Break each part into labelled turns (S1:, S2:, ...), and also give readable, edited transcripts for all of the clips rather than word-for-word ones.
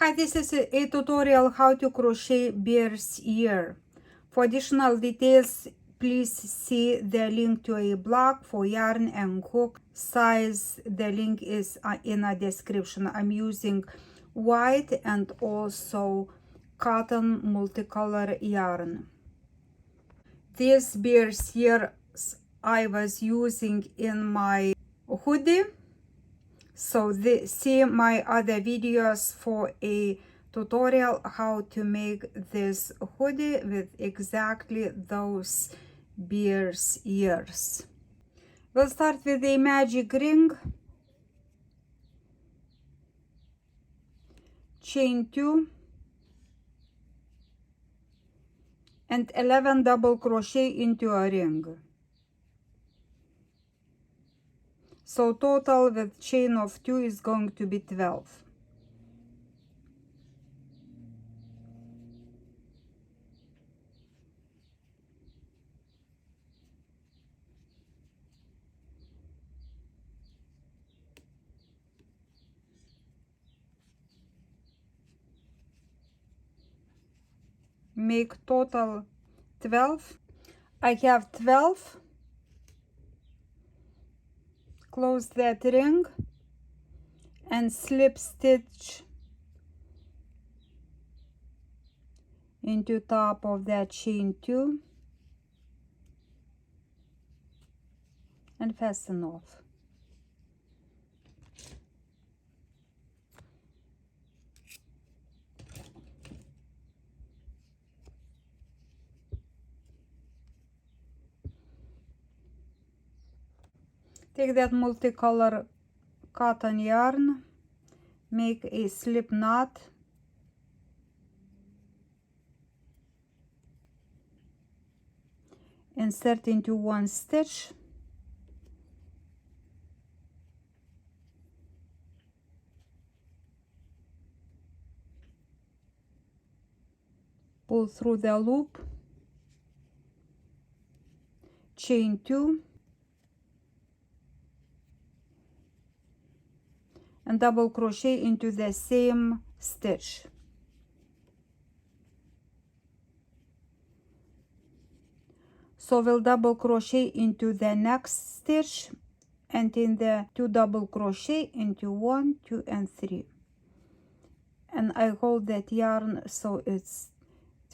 S1: Hi, this is a tutorial how to crochet bear's ear. For additional details, please see the link to a blog for yarn and hook size. The link is in a description. I'm using white and also cotton multicolor yarn. These bear's ears I was using in my hoodie. So see my other videos for a tutorial how to make this hoodie with exactly those bear's ears. We'll start with a magic ring, chain 2, and 11 double crochet into a ring. So total with chain of 2 is going to be 12. Make total 12. I have 12. Close that ring and slip stitch into top of that chain 2 and fasten off. Take that multicolor cotton yarn, make a slip knot, insert into one stitch, pull through the loop, chain 2, and double crochet into the same stitch. So we'll double crochet into the next stitch and in the 2 double crochet into 1, 2, and 3. And I hold that yarn so it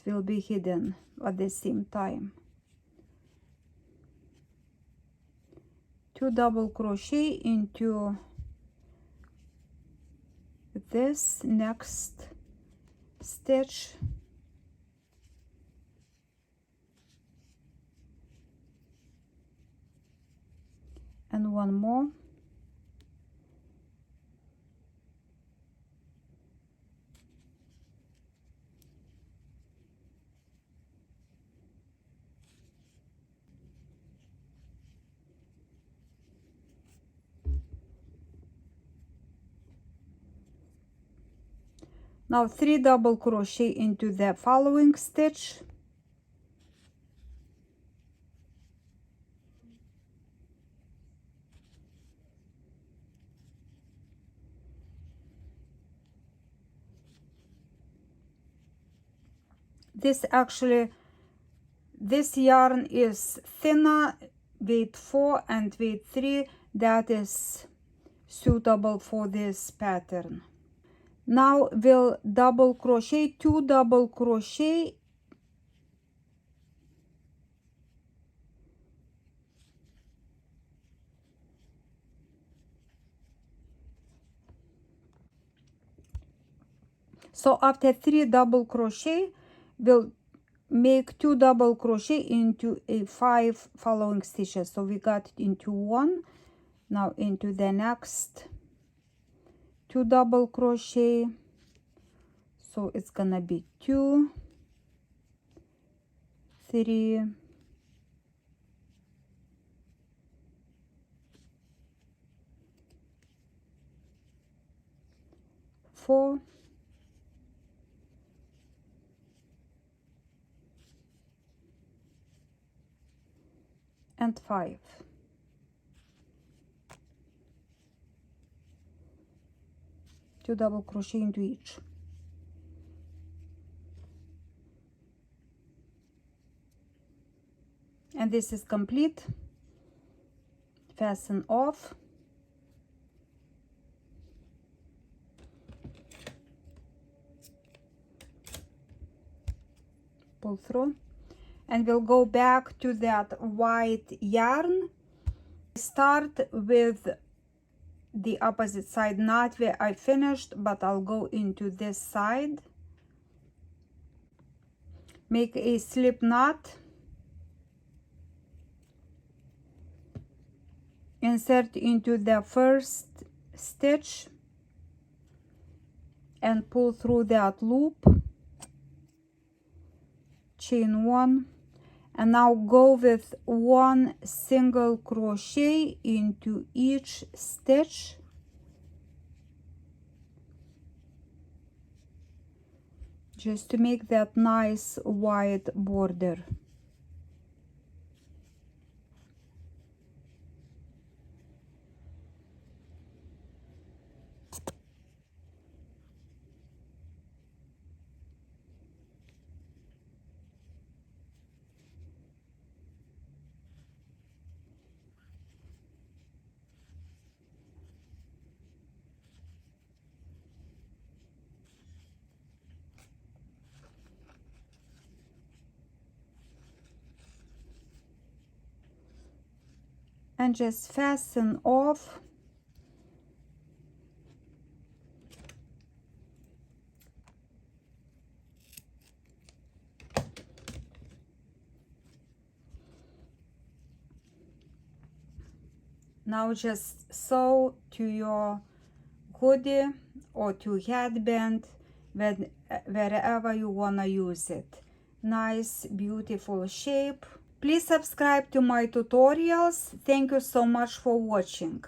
S1: will be hidden at the same time. 2 double crochet into this next stitch, and one more, now 3 double crochet into the following stitch, this yarn is thinner, weight 4 and weight 3, that is suitable for this pattern. Now we'll double crochet, 2 double crochet so after 3 double crochet we'll make 2 double crochet into a 5 following stitches. So we got into 1, now into the next 2 double crochet, so it's gonna be 2, 3, 4, and 5. Two double crochet into each. And this is complete. Fasten off. Pull through. And we'll go back to that white yarn. Start with the opposite side, not where I finished, but I'll go into this side. Make a slip knot. Insert into the first stitch and pull through that loop. Chain 1, and now go with 1 single crochet into each stitch. Just to make that nice white border. And just fasten off. Now just sew to your hoodie or to headband, wherever you wanna use it. Nice, beautiful shape. Please subscribe to my tutorials. Thank you so much for watching.